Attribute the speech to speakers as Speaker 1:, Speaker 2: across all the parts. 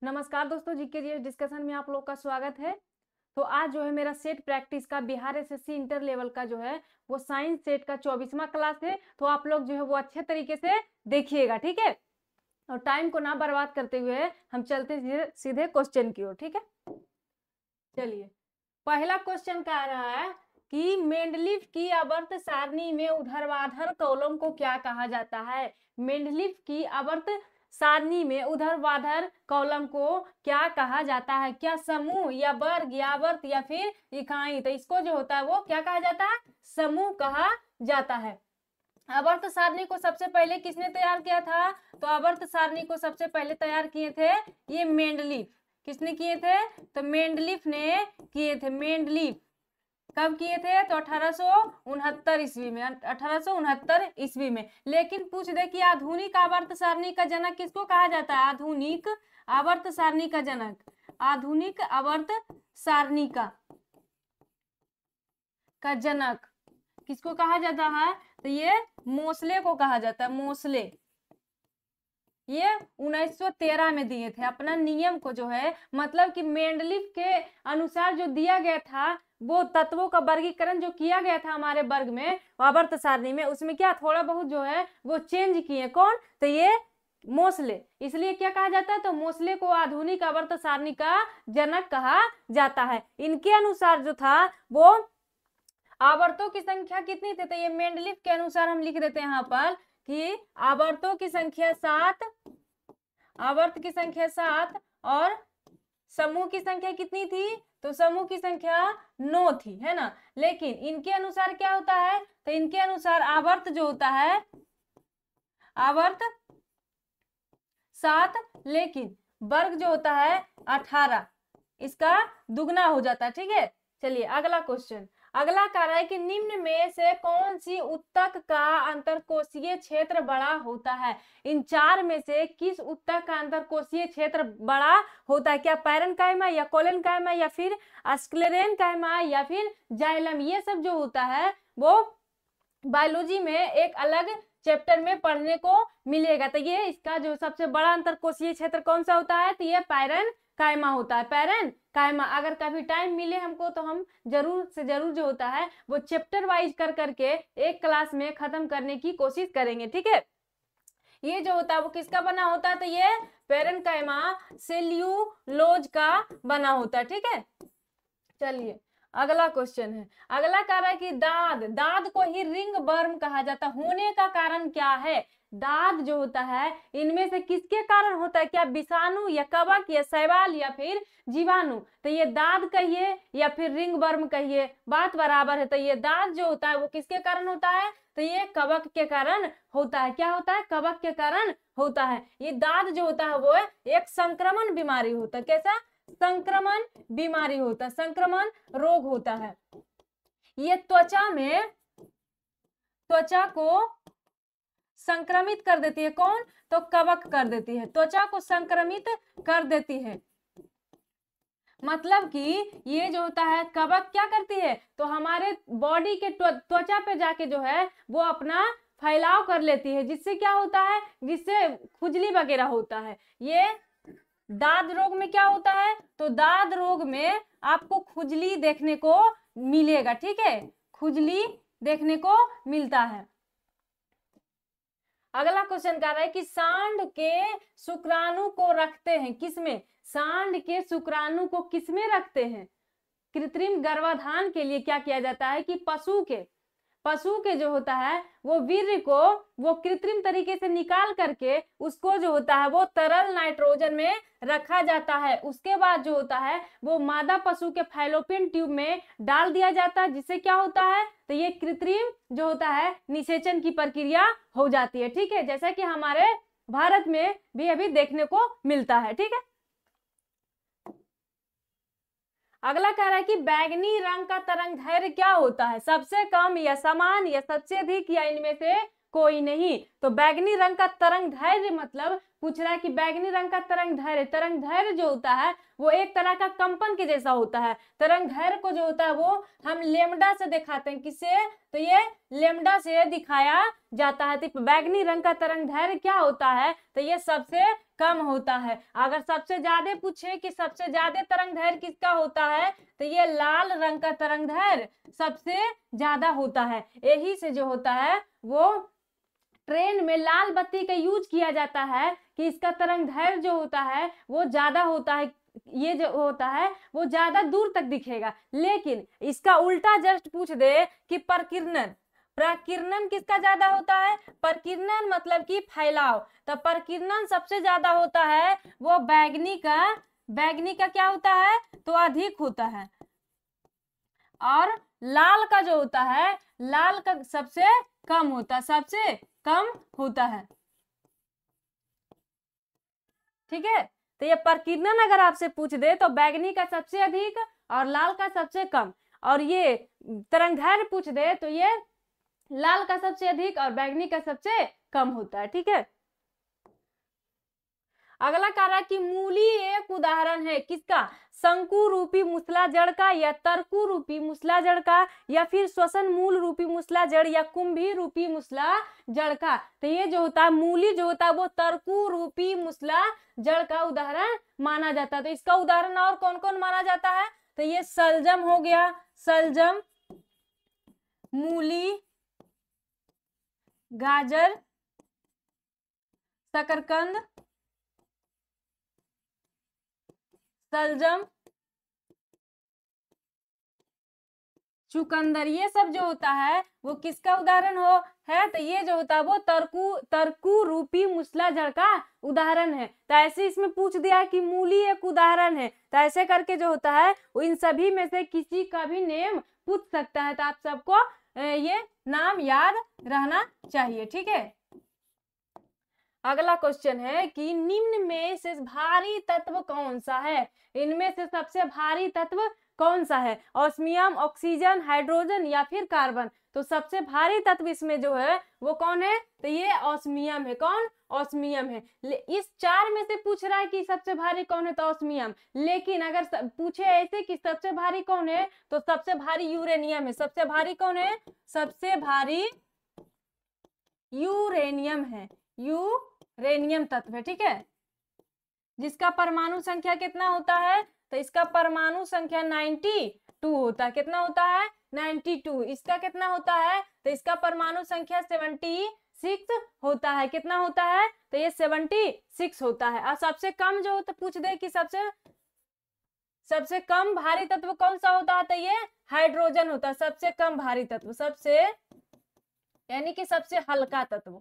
Speaker 1: नमस्कार दोस्तों, GK GS discussion में आप लोग का स्वागत है। तो आज जो है मेरा सेट प्रैक्टिस का बिहार एसएससी इंटर लेवल का जो है वो साइंस सेट का 24वां क्लास है। तो आप लोग जो है वो अच्छे तरीके से देखिएगा, ठीक है। और टाइम को ना बर्बाद करते हुए हम चलते सीधे क्वेश्चन की ओर, ठीक है। चलिए, पहला क्वेश्चन कह रहा है कि मेंडलीफ की आवर्त सारणी में ऊर्ध्वाधर कॉलम को क्या कहा जाता है। मेंडलीफ की आवर्त सारणी में ऊर्ध्वाधर कॉलम को क्या कहा जाता है? क्या समूह या वर्ग या वर्त या फिर इकाई? तो इसको जो होता है वो क्या कहा जाता है? समूह कहा जाता है। आवर्त सारणी को सबसे पहले किसने तैयार किया था? तो आवर्त सारणी को सबसे पहले तैयार किए थे ये मेंडलीफ। किसने किए थे? तो मेंडलीफ ने किए थे। मेंडलीफ कब किए थे? तो 1869 ईस्वी में, 1869 ईस्वी में। लेकिन पूछ दे कि आधुनिक आवर्त सारणी का जनक किसको कहा जाता है? आधुनिक आवर्त सारणी का जनक, आधुनिक आवर्त सारणी का जनक किसको कहा जाता है? तो ये मोसले को कहा जाता है। मोसले ये 1913 में दिए थे अपना नियम को जो है, मतलब कि मेंडलीफ के अनुसार जो दिया गया था वो तत्वों का वर्गीकरण जो किया गया था हमारे वर्ग में आवर्त सारणी में, उसमें क्या थोड़ा बहुत जो है वो चेंज किए। कौन? तो ये मोसले। इसलिए क्या कहा जाता है? तो मोसले को आधुनिक आवर्त सारणी का जनक कहा जाता है। इनके अनुसार जो था वो आवर्तों की संख्या कितनी थी? तो ये मेंडलीफ के अनुसार हम लिख देते हैं यहाँ पर कि आवर्तों की संख्या 7, आवर्त की संख्या 7 और समूह की संख्या कितनी थी? तो समूह की संख्या 9 थी, है ना। लेकिन इनके अनुसार क्या होता है? तो इनके अनुसार आवर्त जो होता है आवर्त 7, लेकिन वर्ग जो होता है 18, इसका दुगना हो जाता है, ठीक है। चलिए अगला क्वेश्चन। अगला कह रहा है कि निम्न में से कौन सी उत्तक का अंतरकोशीय क्षेत्र बड़ा होता है? इन चार में से किस उत्तक का अंतरकोशीय क्षेत्र बड़ा होता है? क्या पैरेन्काइमा या कोलेनकाइमा या फिर स्क्लेरेनकाइमा या फिर जाइलम? ये सब जो होता है वो बायोलॉजी में एक अलग चैप्टर में पढ़ने को मिलेगा। तो ये इसका जो सबसे बड़ा अंतरकोशीय क्षेत्र कौन सा होता है? तो ये पैरेन्काइमा होता है। पैरेन्काइमा। अगर कभी टाइम मिले हमको तो हम जरूर से जरूर जो होता है वो चैप्टर वाइज कर करके एक क्लास में खत्म करने की कोशिश करेंगे, ठीक है। ये जो होता है वो किसका बना होता है? तो ये पैरेन्काइमा सेल्यूलोज का बना होता है, ठीक है। चलिए अगला क्वेश्चन है। अगला कह रहा है कि दाद को ही रिंग वर्म कहा जाता होने का कारण क्या है? दाद जो होता है इनमें से किसके कारण होता है? क्या विषाणु या कवक या शैवाल या फिर जीवाणु? तो ये दाद कहिए या फिर रिंग वर्म कहिए, बात बराबर है। तो ये दाद जो होता है वो किसके कारण होता है? तो ये कवक के कारण होता है। क्या होता है? कवक के कारण होता है। ये दाद जो होता है वो एक संक्रमण बीमारी होता है। कैसा? संक्रमण बीमारी होता है, संक्रमण रोग होता है। ये त्वचा को संक्रमित कर देती है। कौन? तो कवक कर देती है, त्वचा को संक्रमित कर देती है। मतलब कि ये जो होता है कवक क्या करती है? तो हमारे बॉडी के त्वचा पे जाके जो है वो अपना फैलाव कर लेती है, जिससे क्या होता है? जिससे खुजली वगैरह होता है। ये दाद रोग में क्या होता है? तो दाद रोग में आपको खुजली देखने को मिलेगा, ठीक है। खुजली देखने को मिलता है। अगला क्वेश्चन कह रहा है कि सांड के शुक्राणु को रखते हैं किसमें? सांड के शुक्राणु को किसमें रखते हैं? कृत्रिम गर्भाधान के लिए क्या किया जाता है कि पशु के जो होता है वो वीर्य को वो कृत्रिम तरीके से निकाल करके उसको जो होता है वो तरल नाइट्रोजन में रखा जाता है। उसके बाद जो होता है वो मादा पशु के फैलोपियन ट्यूब में डाल दिया जाता है, जिससे क्या होता है? तो ये कृत्रिम जो होता है निषेचन की प्रक्रिया हो जाती है, ठीक है। जैसा कि हमारे भारत में भी अभी देखने को मिलता है, ठीक है। अगला कह रहा है कि बैंगनी रंग का तरंग दैर्घ्य क्या होता है? सबसे कम या समान या सबसे अधिक या इनमें से कोई नहीं? तो बैंगनी रंग का तरंग दैर्घ्य मतलब पूछ रहा है कि बैंगनी रंग का तरंग दैर्घ्य जो होता है वो एक तरह का कंपन के जैसा होता है। तरंग दैर्घ्य को जो होता है वो हम लेमडा से दिखाते हैं। किससे? तो ये लेमडा से दिखाया जाता है। तो बैंगनी रंग का तरंग दैर्घ्य क्या होता है? तो ये सबसे कम होता है। अगर सबसे ज्यादा पूछे कि सबसे ज्यादा तरंग दैर्घ्य किसका होता है, तो ये लाल रंग का तरंग दैर्घ्य सबसे ज्यादा होता है। यही से जो होता है वो ट्रेन में लाल बत्ती का यूज किया जाता है कि इसका तरंग दैर्घ्य जो होता है वो ज्यादा होता है, ये जो होता है वो ज्यादा दूर तक दिखेगा। लेकिन इसका उल्टा जस्ट पूछ दे कि प्रकीर्णन, प्रकीर्णन किसका ज्यादा होता है, प्रकीर्णन मतलब कि फैलाव, तो प्रकीर्णन सबसे ज्यादा होता है वो बैगनी का, बैगनी का क्या होता है तो अधिक होता है, और लाल का जो होता है लाल का सबसे कम होता है, सबसे कम होता है। ठीक है, तो ये प्रकीर्णन अगर आपसे पूछ दे तो बैगनी का सबसे अधिक और लाल का सबसे कम, और ये तरंगदैर्घ्य पूछ दे तो ये लाल का सबसे अधिक और बैगनी का सबसे कम होता है। ठीक है, अगला कह रहा है कि मूली एक उदाहरण है किसका, शंकु रूपी मूसला जड़ का, या तरकु रूपी मूसला जड़ का, या फिर श्वसन मूल रूपी मूसला जड़, या कुंभी रूपी मूसला जड़ का। तो ये जो होता है मूली जो होता है वो तरकु रूपी मूसला जड़ का उदाहरण माना जाता है। तो इसका उदाहरण और कौन कौन माना जाता है, तो ये सलजम हो गया, सलजम, मूली, गाजर, शकरकंद, सलजम, चुकंदर, ये सब जो होता है वो किसका उदाहरण हो है, तो ये जो होता है वो तरकु रूपी मूसला जड़ का उदाहरण है। तो ऐसे इसमें पूछ दिया कि मूली एक उदाहरण है, तो ऐसे करके जो होता है वो इन सभी में से किसी का भी नेम पूछ सकता है। तो आप सबको ये नाम याद रहना चाहिए। ठीक है, अगला क्वेश्चन है कि निम्न में से भारी तत्व कौन सा है, इनमें से सबसे भारी तत्व कौन सा है, ऑस्मियम, ऑक्सीजन, हाइड्रोजन या फिर कार्बन। तो सबसे भारी तत्व इसमें जो है वो कौन है, तो ये ऑस्मियम है। कौन, ऑस्मियम है। इस चार में से पूछ रहा है कि सबसे भारी कौन है, तो ऑस्मियम। लेकिन अगर पूछे ऐसे कि सबसे भारी कौन है, तो सबसे भारी यूरेनियम है। सबसे भारी कौन है, सबसे भारी यूरेनियम है, यूरेनियम तत्व है। ठीक है, जिसका परमाणु संख्या कितना होता है, तो इसका परमाणु संख्या 92 होता है। कितना होता है, 92। इसका कितना होता है, तो इसका परमाणु संख्या 76 होता है। कितना होता है, तो ये 76 होता है। और सबसे कम जो होता पूछ दे कि सबसे कम भारी तत्व कौन सा होता है, तो ये हाइड्रोजन होता है। सबसे कम भारी तत्व, सबसे यानी कि सबसे हल्का तत्व,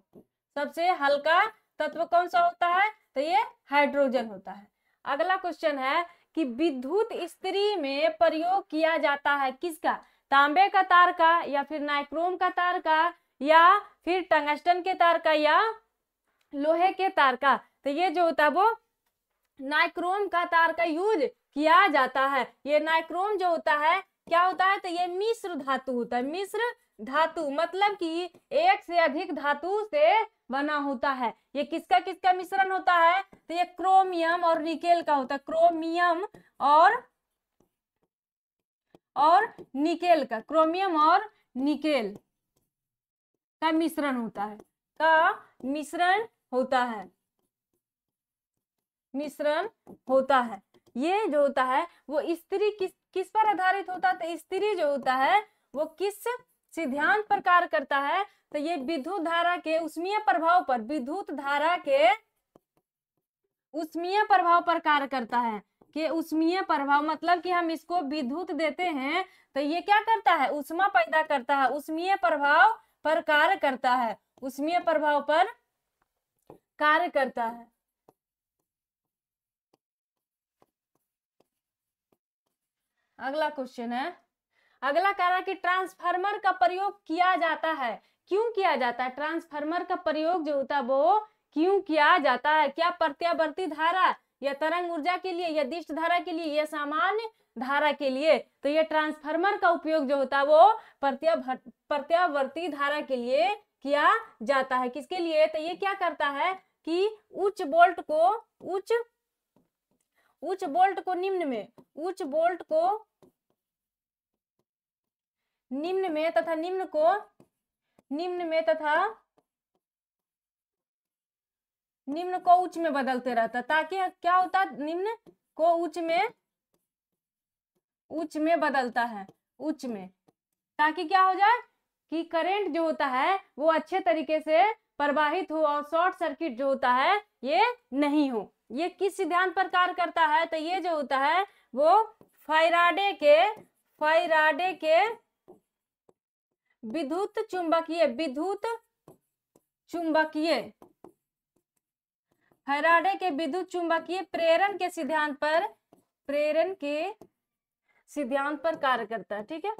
Speaker 1: सबसे हल्का तत्व कौन सा होता है, तो ये हाइड्रोजन होता है। अगला क्वेश्चन है कि विद्युत इस्त्री में प्रयोग किया जाता है किसका, तांबे का तार का, या फिर नाइक्रोम का तार का, या फिर टंगस्टन के तार का, या लोहे के तार का। तो ये जो होता है वो नाइक्रोम का तार का यूज किया जाता है। ये नाइक्रोम जो होता है क्या होता है, तो ये मिश्र धातु होता है। मिश्र धातु मतलब कि एक से अधिक धातु से बना होता है। ये किसका किसका मिश्रण होता है, तो ये क्रोमियम और निकेल का होता है। क्रोमियम और निकेल का, क्रोमियम और निकेल का मिश्रण होता है, का मिश्रण होता है, मिश्रण होता है। ये जो होता है वो स्त्री किस पर आधारित होता है, तो स्त्री जो होता है वो किस सिद्धांत पर कार्य करता है, तो ये विद्युत धारा के उष्मीय प्रभाव पर, विद्युत धारा के उष्मीय प्रभाव पर कार्य करता है। कि उष्मीय प्रभाव मतलब कि हम इसको विद्युत देते हैं तो ये क्या करता है, उष्मा पैदा करता है, उष्मीय प्रभाव पर कार्य करता है, उष्मीय प्रभाव पर कार्य करता है। अगला क्वेश्चन है, अगला कह रहा है कि ट्रांसफार्मर का प्रयोग किया जाता है, क्यों किया जाता है, ट्रांसफार्मर का प्रयोग जो होता है वो क्यों किया जाता है, क्या प्रत्यावर्ती धारा या तरंग ऊर्जा के लिए, या दिष्ट धारा के लिए, या सामान्य धारा के लिए। तो ये ट्रांसफार्मर का उपयोग जो होता है वो प्रत्यावर्ती धारा के लिए किया जाता है। किसके लिए, तो ये क्या करता है कि उच्च वोल्ट को निम्न में, उच्च वोल्ट को निम्न में तथा निम्न में तथा निम्न को उच्च में बदलते रहता है, ताकि क्या होता है, निम्न को उच्च में बदलता है, उच्च में, ताकि क्या हो जाए कि करंट जो होता है वो अच्छे तरीके से प्रवाहित हो और शॉर्ट सर्किट जो होता है ये नहीं हो। ये किस सिद्धांत पर कार्य करता है, तो ये जो होता है वो फैराडे के विद्युत चुंबकीय फैराडे के विद्युत चुंबकीय प्रेरण के सिद्धांत पर कार्य करता है। ठीक है,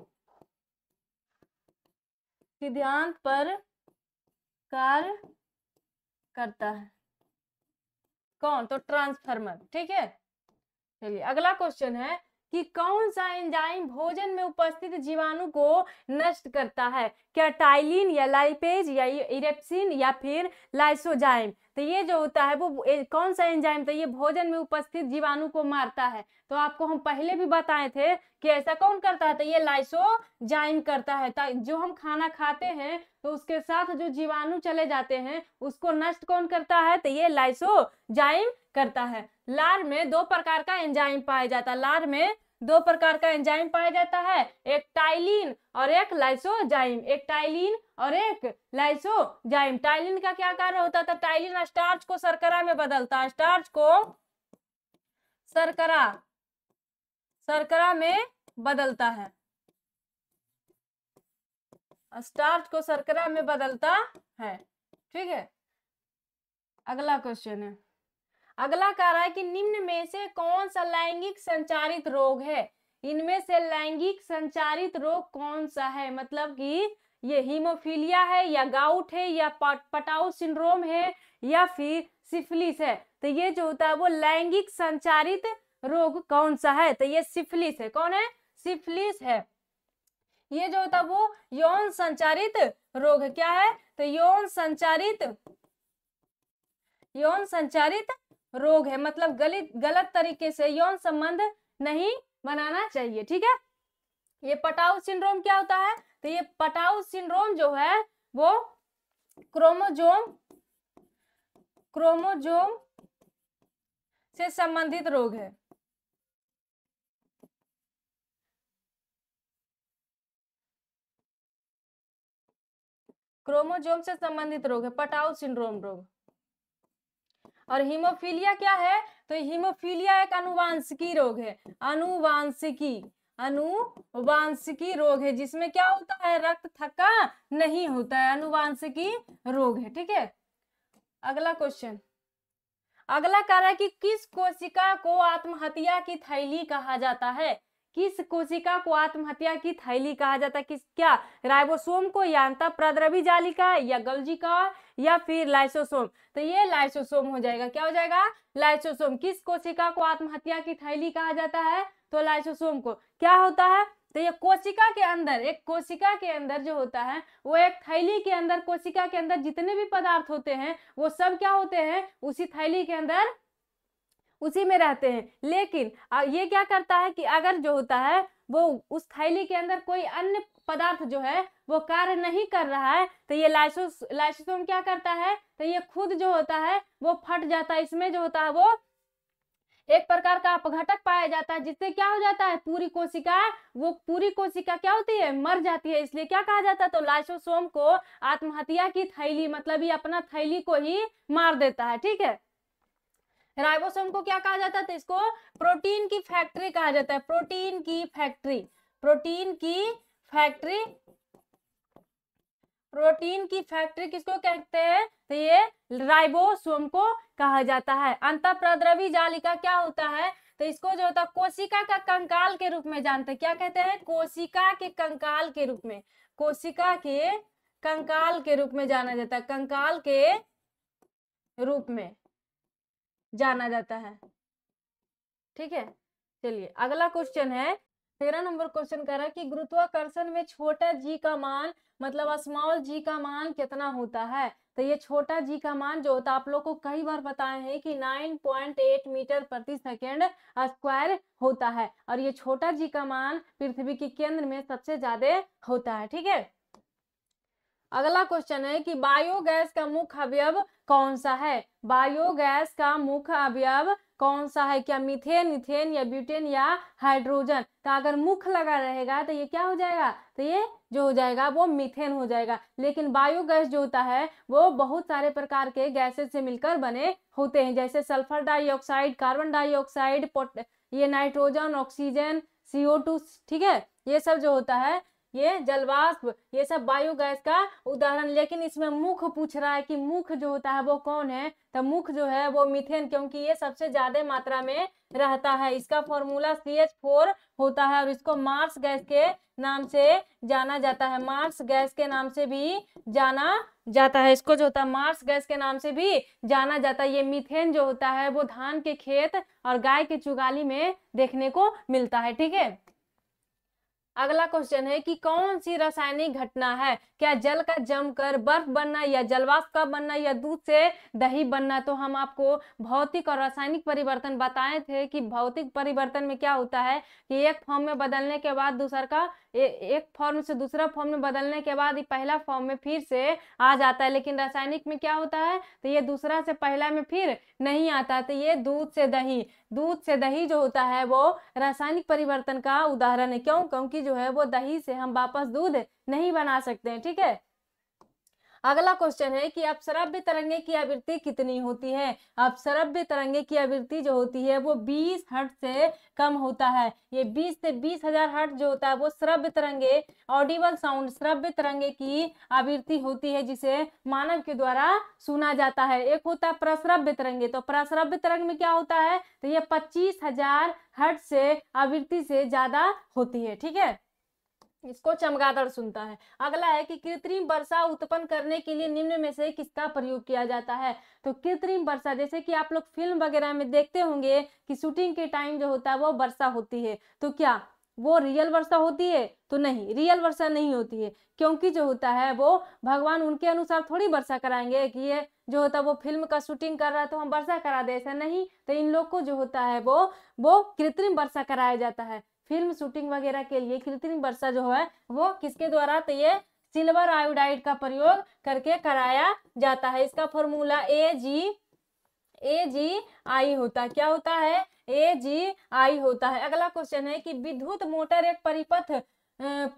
Speaker 1: सिद्धांत पर कार्य करता है कौन, तो ट्रांसफार्मर। ठीक है, चलिए अगला क्वेश्चन है कि कौन सा एंजाइम भोजन में उपस्थित जीवाणु को नष्ट करता है, क्या टाइलिन या लाइपेज या इरेप्सिन या फिर लाइसोजाइम। तो ये जो होता है वो कौन सा एंजाइम, तो ये भोजन में उपस्थित जीवाणु को मारता है। तो आपको हम पहले भी बताए थे कि ऐसा कौन करता है, तो ये लाइसोजाइम करता है। जो हम खाना खाते हैं तो उसके साथ जो जीवाणु चले जाते हैं उसको नष्ट कौन करता है, तो ये लाइसोजाइम करता है। लार में दो प्रकार का एंजाइम पाया जाता है, लार में एक टाइलिन और एक लाइसोजाइम, टाइलिन का क्या कार्य होता था, टाइलिन स्टार्च को शर्करा में बदलता है, शर्करा में बदलता है, स्टार्च को शर्करा में बदलता है। ठीक है, अगला क्वेश्चन है, अगला कह रहा है कि निम्न में से कौन सा लैंगिक संचारित रोग है, इनमें से लैंगिक संचारित रोग कौन सा है, मतलब कि ये हीमोफीलिया है या गाउट है या पटाउ सिंड्रोम है या फिर सिफिलिस है। तो ये जो होता है वो लैंगिक संचारित रोग कौन सा है, तो ये सिफिलिस है। कौन है, सिफिलिस है। ये जो होता है वो यौन संचारित रोग है। क्या है, तो यौन संचारित रोग है, मतलब गलत तरीके से यौन संबंध नहीं बनाना चाहिए। ठीक है, ये पटाउ सिंड्रोम क्या होता है, तो ये पटाउ सिंड्रोम जो है वो क्रोमोजोम से संबंधित रोग है। क्रोमोजोम से संबंधित रोग है पटाउ सिंड्रोम रोग। और हीमोफीलिया क्या है, तो हीमोफीलिया एक अनुवांशिकी रोग है, अनुवांशिकी रोग है, जिसमें क्या होता है, रक्त थक्का नहीं होता है, अनुवांशिकी रोग है। ठीक है, अगला क्वेश्चन, अगला कार्य है कि किस कोशिका को आत्महत्या की थैली कहा जाता है, किस कोशिका को आत्महत्या की थैली कहा जाता है, क्या राइबोसोम को या अंतःप्रद्रवी जालिका या गोल्गी का या फिर लाइसोसोम। तो ये लाइसोसोम हो जाएगा, क्या हो जाएगा, लाइसोसोम। किस कोशिका को आत्महत्या की थैली कहा जाता है, तो लाइसोसोम को। क्या होता है, तो ये कोशिका के अंदर जो होता है वो एक थैली के अंदर, कोशिका के अंदर जितने भी पदार्थ होते हैं वो सब क्या होते हैं, उसी थैली के अंदर उसी में रहते हैं। लेकिन ये क्या करता है कि अगर जो होता है वो उस थैली के अंदर कोई अन्य पदार्थ जो है वो कार्य नहीं कर रहा है, तो ये लाइसोसोम क्या करता है, तो ये खुद जो होता है वो फट जाता है। इसमें जो होता है वो एक प्रकार का अपघटक पाया जाता है, जिससे क्या हो जाता है, पूरी कोशिका क्या होती है, मर जाती है। इसलिए क्या कहा जाता है, तो लाइसोसोम को आत्महत्या की थैली, मतलब ये अपना थैली को ही मार देता है। ठीक है, राइबोसोम को क्या कहा जाता है, तो इसको प्रोटीन की फैक्ट्री कहा जाता है, प्रोटीन की फैक्ट्री किसको कहते हैं, तो ये राइबोसोम को कहा जाता है। अंतःप्रद्रवी जालिका क्या होता है, तो इसको जो होता है कोशिका का कंकाल के रूप में जानते हैं। क्या कहते हैं, कोशिका के कंकाल के रूप में जाना जाता है, कंकाल के रूप में जाना जाता है। ठीक है, चलिए अगला क्वेश्चन है, 13 नंबर क्वेश्चन कर रहा है कि गुरुत्वाकर्षण में छोटा जी का मान, मतलब स्मॉल जी का मान कितना होता है। तो ये छोटा जी का मान जो होता है, आप लोग को कई बार बताए हैं कि 9.8 मीटर प्रति सेकेंड स्क्वायर होता है, और ये छोटा जी का मान पृथ्वी के केंद्र में सबसे ज्यादा होता है। ठीक है, अगला क्वेश्चन है कि बायोगैस का मुख्य अवयव कौन सा है? बायोगैस का मुख्य अवयव कौन सा है? क्या मीथेन, इथेन या ब्यूटेन या हाइड्रोजन? तो अगर मुख्य लगा रहेगा तो ये क्या हो जाएगा? तो ये जो हो जाएगा वो मीथेन हो जाएगा। लेकिन बायोगैस जो होता है वो बहुत सारे प्रकार के गैसेस से मिलकर बने होते हैं, जैसे सल्फर डाइऑक्साइड, कार्बन डाइऑक्साइड, ये नाइट्रोजन, ऑक्सीजन, CO2, ठीक है, ये सब जो होता है ये जलवाष्प, ये सब बायोगैस का उदाहरण। लेकिन इसमें मुख्य पूछ रहा है कि मुख्य जो होता है वो कौन है? तो मुख्य जो है वो मीथेन, क्योंकि ये सबसे ज्यादा मात्रा में रहता है। इसका फॉर्मूला CH4 होता है और इसको मार्स गैस के नाम से जाना जाता है। मार्स गैस के नाम से भी जाना जाता है। इसको जो होता है मार्स गैस के नाम से भी जाना जाता है। ये मीथेन जो होता है वो धान के खेत और गाय के चुगाली में देखने को मिलता है। ठीक है, अगला क्वेश्चन है कि कौन सी रासायनिक घटना है? क्या जल का जमकर बर्फ बनना, या जलवाष्प का बनना, या दूध से दही बनना? तो हम आपको भौतिक और रासायनिक परिवर्तन बताए थे कि भौतिक परिवर्तन में क्या होता है कि एक फॉर्म में बदलने के बाद दूसरा का एक फॉर्म से दूसरा फॉर्म में बदलने के बाद ये पहला फॉर्म में फिर से आ जाता है। लेकिन रासायनिक में क्या होता है? तो ये दूसरा से पहला में फिर नहीं आता। तो ये दूध से दही, दूध से दही जो होता है वो रासायनिक परिवर्तन का उदाहरण है। क्यों? क्योंकि जो है वो दही से हम वापस दूध नहीं बना सकते हैं। ठीक है, अगला क्वेश्चन है कि अपसरभ्य तरंगे की आवृत्ति कितनी होती है? अपसरभ्य तरंगे की आवृत्ति जो होती है वो 20 हर्ट्ज से कम होता है। ये 20 से 20,000 हर्ट्ज जो होता है वो श्रव्य तरंगे, ऑडिबल साउंड, श्रव्य तरंगे की आवृत्ति होती है जिसे मानव के द्वारा सुना जाता है। एक होता है प्रश्रव्य तरंगे। तो प्रश्रव्य तरंग में क्या होता है? तो ये 25,000 हर्ट्ज से आवृत्ति से ज्यादा होती है। ठीक है, इसको चमगादड़ सुनता है। अगला है कि कृत्रिम वर्षा उत्पन्न करने के लिए निम्न में से किसका प्रयोग किया जाता है? तो कृत्रिम वर्षा, जैसे कि आप लोग फिल्म वगैरह में देखते होंगे कि शूटिंग के टाइम जो होता है वो वर्षा होती है। तो क्या वो रियल वर्षा होती है? तो नहीं, रियल वर्षा नहीं होती है, क्योंकि जो होता है वो भगवान उनके अनुसार थोड़ी वर्षा कराएंगे कि ये जो होता है वो फिल्म का शूटिंग कर रहा है तो हम वर्षा करा दे, ऐसा नहीं। तो इन लोग को जो होता है वो कृत्रिम वर्षा कराया जाता है। फिल्म शूटिंग वगैरह के लिए कृत्रिम वर्षा जो है वो किसके द्वारा? तो ये सिल्वर आयोडाइड का प्रयोग करके कराया जाता है। इसका फॉर्मूला AgI होता है। क्या होता है? AgI होता है। अगला क्वेश्चन है कि विद्युत मोटर एक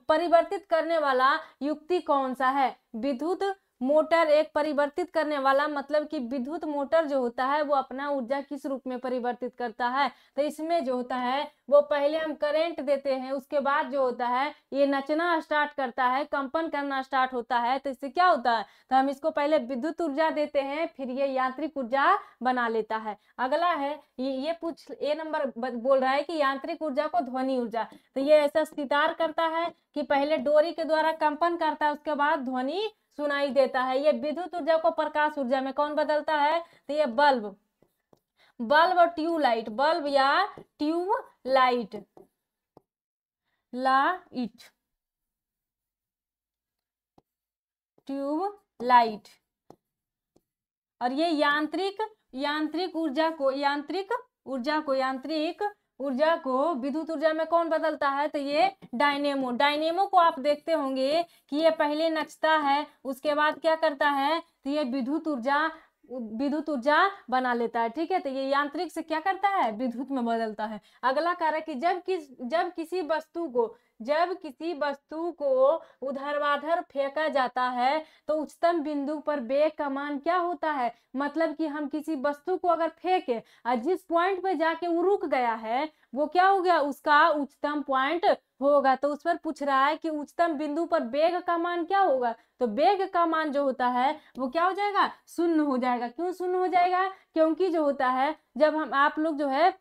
Speaker 1: परिवर्तित करने वाला युक्ति कौन सा है? विद्युत मोटर एक परिवर्तित करने वाला मतलब कि विद्युत मोटर जो होता है वो अपना ऊर्जा किस रूप में परिवर्तित करता है? तो इसमें जो होता है वो पहले हम करंट देते हैं, उसके बाद जो होता है ये नचना स्टार्ट करता है, कंपन करना स्टार्ट होता है। तो इससे क्या होता है? तो हम इसको पहले विद्युत ऊर्जा देते हैं, फिर ये यांत्रिक ऊर्जा बना लेता है। अगला है ये ए नंबर बोल रहा है कि यांत्रिक ऊर्जा को ध्वनि ऊर्जा। तो ये ऐसा सितार करता है कि पहले डोरी के द्वारा कंपन करता है, उसके बाद ध्वनि सुनाई देता है। ये विद्युत ऊर्जा को प्रकाश ऊर्जा में कौन बदलता है? तो ये बल्ब और ट्यूबलाइट, बल्ब या ट्यूबलाइट, ट्यूबलाइट। और ये यांत्रिक ऊर्जा को विद्युत ऊर्जा में कौन बदलता है? तो ये डायनेमो को आप देखते होंगे कि ये पहले नचता है, उसके बाद क्या करता है? तो ये विद्युत ऊर्जा बना लेता है। ठीक है, तो ये यांत्रिक से क्या करता है? विद्युत में बदलता है। अगला कार्य कि जब किसी वस्तु को ऊर्ध्वाधर फेंका जाता है तो उच्चतम बिंदु पर वेग का मान क्या होता है? मतलब कि हम किसी वस्तु को अगर फेंके और जिस पॉइंट पे जाके वो रुक गया है वो क्या हो गया? उसका उच्चतम पॉइंट होगा। तो उस पर पूछ रहा है कि उच्चतम बिंदु पर वेग का मान क्या होगा? तो वेग का मान जो होता है वो क्या हो जाएगा? शून्य हो जाएगा। क्यों शून्य हो जाएगा? क्योंकि जो होता है जब आप लोग जो है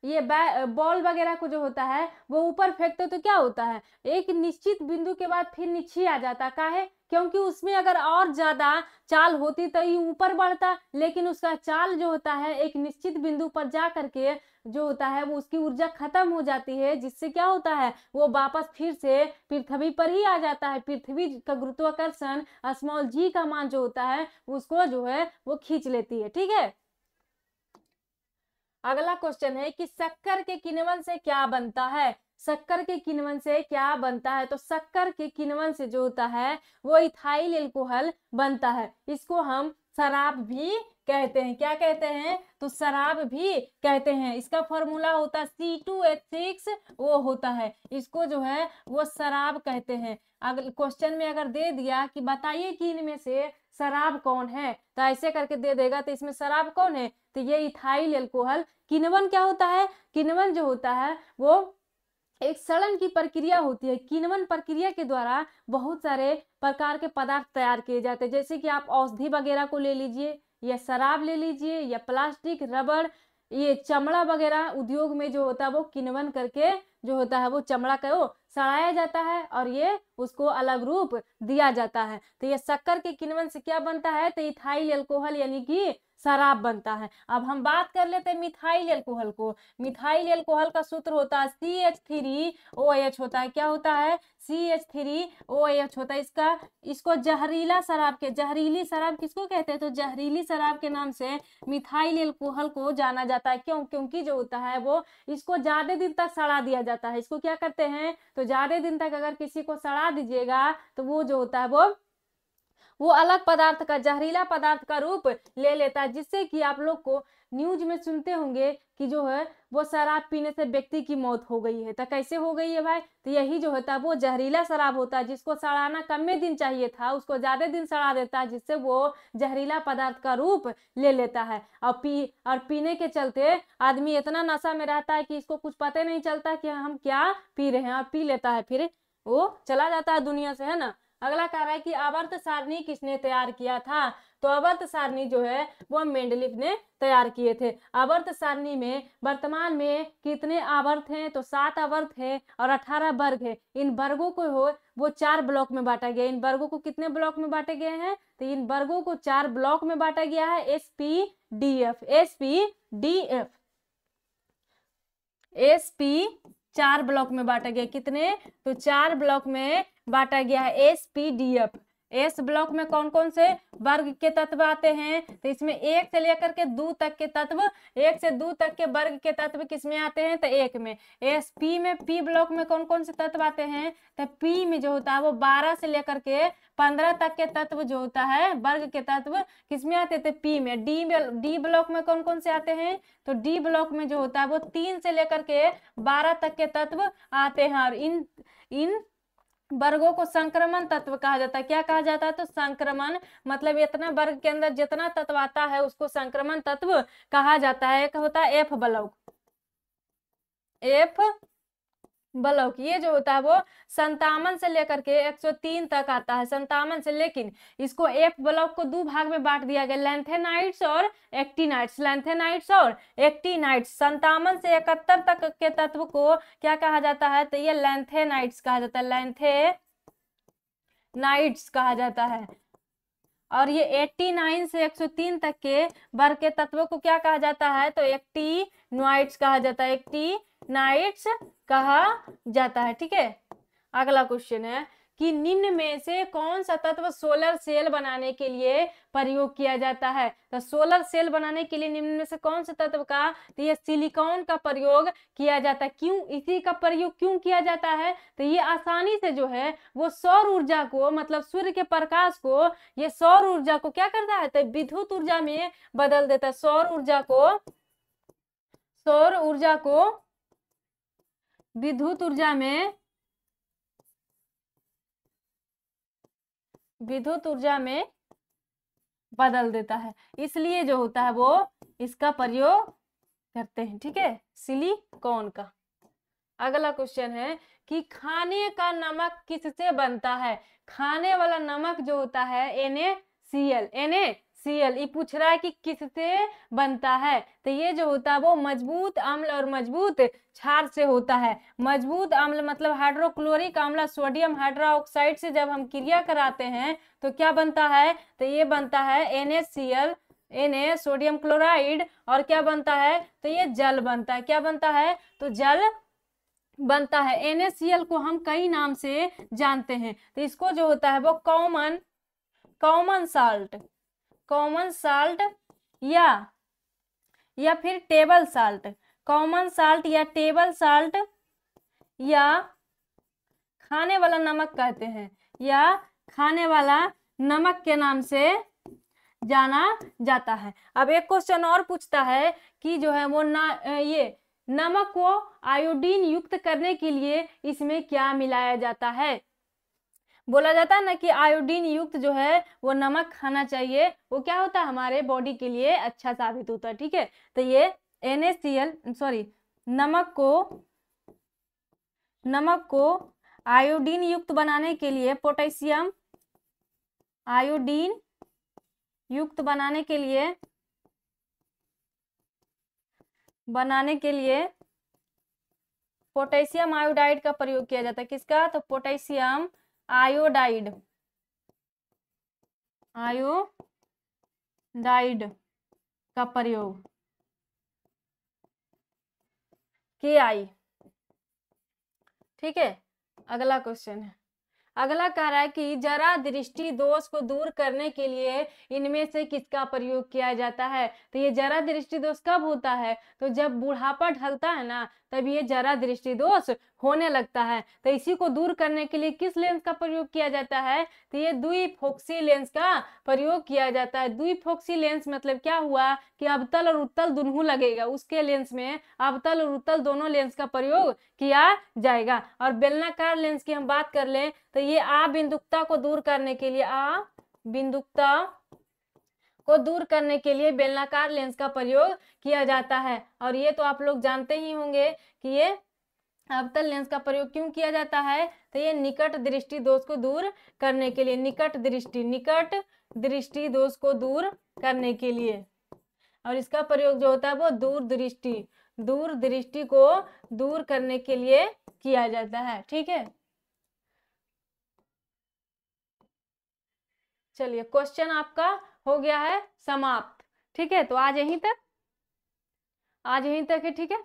Speaker 1: ये बॉल वगैरह को जो होता है वो ऊपर फेंकते तो क्या होता है? एक निश्चित बिंदु के बाद फिर नीचे आ जाता। काहे? क्योंकि उसमें अगर और ज्यादा चाल होती तो ये ऊपर बढ़ता, लेकिन उसका चाल जो होता है एक निश्चित बिंदु पर जा करके जो होता है वो उसकी ऊर्जा खत्म हो जाती है, जिससे क्या होता है वो वापस फिर से पृथ्वी पर ही आ जाता है। पृथ्वी का गुरुत्वाकर्षण g का मान जो होता है उसको जो है वो खींच लेती है। ठीक है, अगला क्वेश्चन है कि शक्कर के किण्वन से क्या बनता है? शक्कर के किण्वन से क्या बनता है? तो शक्कर के किण्वन से जो होता है वो इथाइल एल्कोहल बनता है। इसको हम शराब भी कहते हैं। क्या कहते हैं? तो शराब भी कहते हैं। इसका फॉर्मूला होता है C2H6, वो होता है, इसको जो है वो शराब कहते हैं। अगर क्वेश्चन में अगर दे दिया कि बताइए कि इनमें से शराब कौन है, तो ऐसे करके दे देगा, तो इसमें शराब कौन है? तो ये इथाइल एल्कोहल। किण्वन क्या होता है? किण्वन जो होता है वो एक सड़न की प्रक्रिया होती है। किण्वन प्रक्रिया के द्वारा बहुत सारे प्रकार के पदार्थ तैयार किए जाते हैं, जैसे कि आप औषधि वगैरह को ले लीजिए, या शराब ले लीजिए, या प्लास्टिक, रबड़, ये चमड़ा वगैरह उद्योग में जो होता है वो किण्वन करके जो होता है वो चमड़ा को सड़ाया जाता है और ये उसको अलग रूप दिया जाता है। तो ये शक्कर के किण्वन से क्या बनता है? तो इथाइल एल्कोहल यानी कि शराब बनता है। अब हम बात कर लेते हैं मिथाइल एल्कोहल को। मिथाइल एल्कोहल का सूत्र होता है CH3OH होता है। क्या होता है? CH3OH होता है। इसको जहरीला शराब के, जहरीली शराब किसको कहते हैं? तो जहरीली शराब के नाम से मिथाइल एल्कोहल को जाना जाता है। क्यों? क्योंकि जो होता है वो इसको ज्यादा दिन तक सड़ा दिया जाता है। इसको क्या करते हैं? तो ज्यादा दिन तक अगर किसी को सड़ा दीजिएगा तो वो जो होता है वो अलग पदार्थ का, जहरीला पदार्थ का रूप ले लेता है, जिससे कि आप लोग को न्यूज में सुनते होंगे कि जो है वो शराब पीने से व्यक्ति की मौत हो गई है। तो कैसे हो गई है भाई? तो यही जो होता है वो जहरीला शराब होता है, जिसको सड़ाना कम में दिन चाहिए था उसको ज्यादा दिन सड़ा देता है, जिससे वो जहरीला पदार्थ का रूप ले लेता है। और पीने के चलते आदमी इतना नशा में रहता है कि इसको कुछ पता नहीं चलता कि हम क्या पी रहे हैं, और पी लेता है, फिर वो चला जाता है दुनिया से, है ना। अगला कह रहा है कि आवर्त सारणी किसने तैयार किया था? तो आवर्त सारणी जो है वो मेंडलीफ ने तैयार किए थे। आवर्त सारणी में वर्तमान में कितने आवर्त हैं? तो 7 आवर्त है और 18 वर्ग है। इन वर्गों को वो 4 ब्लॉक में बांटा गया। इन वर्गों को कितने ब्लॉक में बांटे गए हैं? तो इन वर्गों को 4 ब्लॉक में बांटा गया है। एसपी 4 ब्लॉक में बांटा गया। कितने? तो 4 ब्लॉक में बांटा गया है SPDF। एस ब्लॉक में कौन कौन से वर्ग के तत्व आते हैं? तो इसमें 1 से लेकर के 2 तक के तत्व, 1 से 2 तक के वर्ग के तत्व किसमें आते हैं? तो 1 में। SP में, P ब्लॉक में कौन कौन से तत्व आते हैं? तो P में जो होता है वो 12 से लेकर के 15 तक के तत्व जो होता है वर्ग के तत्व किसमें आते थे? P में। डी ब्लॉक में कौन कौन से आते हैं? तो डी ब्लॉक में जो होता है वो 3 से लेकर के 12 तक के तत्व आते हैं। और इन वर्गों को संक्रमण तत्व कहा जाता है। क्या कहा जाता है? तो संक्रमण, मतलब इतना वर्ग के अंदर जितना तत्व आता है उसको संक्रमण तत्व कहा जाता है। एक होता है F ब्लॉक, ये जो होता है वो 57 से लेकर के 103 तक आता है, 57 से। लेकिन इसको F ब्लॉक को 2 भाग में बांट दिया गया, लैंथेनाइड्स और एक्टिनाइड्स। लैंथेनाइड्स और एक्टिनाइड्स 57 से 71 तक के तत्व को क्या कहा जाता है? तो ये लैंथेनाइड्स कहा जाता है, लैंथेनाइड्स कहा जाता है। और ये 89 से 103 तक के वर्ग के तत्वों को क्या कहा जाता है? तो एक्टिनोइड्स कहा जाता है, एक्टिनाइड्स कहा जाता है। ठीक है, अगला क्वेश्चन है कि निम्न में से कौन सा तत्व सोलर सेल बनाने के लिए प्रयोग किया जाता है? तो सोलर सेल बनाने के लिए निम्न में से कौन सा तत्व का? तो ये सिलिकॉन का प्रयोग किया जाता है। क्यों इसी का प्रयोग क्यों किया जाता है? तो ये आसानी से जो है वो सौर ऊर्जा को, मतलब सूर्य के प्रकाश को, ये सौर ऊर्जा को क्या करता है? तो विद्युत ऊर्जा में बदल देता है। सौर ऊर्जा को विद्युत ऊर्जा में बदल देता है, इसलिए जो होता है वो इसका प्रयोग करते हैं। ठीक है, सिलिकॉन का। अगला क्वेश्चन है कि खाने का नमक किससे बनता है? खाने वाला नमक जो होता है NaCl, ये पूछ रहा है कि किससे बनता है? तो ये जो होता है वो मजबूत अम्ल और मजबूत क्षार से होता है। मजबूत अम्ल मतलब हाइड्रोक्लोरिक अम्ल, सोडियम हाइड्रोक्साइड से जब हम क्रिया कराते हैं तो क्या बनता है? तो ये बनता है NaCl, सोडियम क्लोराइड, और क्या बनता है? तो ये जल बनता है। क्या बनता है? तो जल बनता है। NaCl को हम कई नाम से जानते हैं। तो इसको जो होता है वो कॉमन साल्ट या फिर टेबल साल्ट, कॉमन साल्ट या टेबल साल्ट या खाने वाला नमक कहते हैं, या खाने वाला नमक के नाम से जाना जाता है। अब एक क्वेश्चन और पूछता है कि जो है वो ये नमक को आयोडीन युक्त करने के लिए इसमें क्या मिलाया जाता है। बोला जाता है ना कि आयोडीन युक्त जो है वो नमक खाना चाहिए, वो क्या होता है हमारे बॉडी के लिए अच्छा साबित होता है, ठीक है। तो ये NaCl सॉरी नमक को आयोडीन युक्त बनाने के लिए पोटेशियम आयोडीन युक्त बनाने के लिए पोटेशियम आयोडाइड का प्रयोग किया जाता है। किसका? तो पोटेशियम आयोडाइड का प्रयोग KI, ठीक है। अगला क्वेश्चन है, अगला कह रहा है कि जरा दृष्टि दोष को दूर करने के लिए इनमें से किसका प्रयोग किया जाता है। तो ये जरा दृष्टि दोष कब होता है? तो जब बुढ़ापा ढलता है ना, तब ये जरा दृष्टि दोष होने लगता है। तो इसी को दूर करने के लिए किस लेंस का प्रयोग किया जाता है? तो ये द्विफोक्सी लेंस का प्रयोग किया जाता है। द्विफोक्सी लेंस मतलब क्या हुआ कि अवतल और उत्तल दोनों लगेगा, उसके लेंस में अवतल और उत्तल दोनों लेंस का प्रयोग किया जाएगा। और बेलनाकार लेंस की हम बात कर लें तो ये अबिंदुकता को दूर करने के लिए बेलनाकार लेंस का प्रयोग किया जाता है। और ये तो आप लोग जानते ही होंगे कि ये अवतल लेंस का प्रयोग क्यों किया जाता है। तो ये निकट दृष्टि दोष को दूर करने के लिए, निकट दृष्टि दोष को दूर करने के लिए। और इसका प्रयोग जो होता है वो दूर दृष्टि को दूर करने के लिए किया जाता है, ठीक है। चलिए क्वेश्चन आपका हो गया है समाप्त, ठीक है। तो आज यहीं तक है, ठीक है।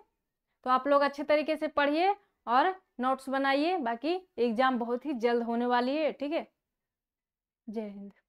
Speaker 1: तो आप लोग अच्छे तरीके से पढ़िए और नोट्स बनाइए, बाकी एग्जाम बहुत ही जल्द होने वाली है, ठीक है। जय हिंद।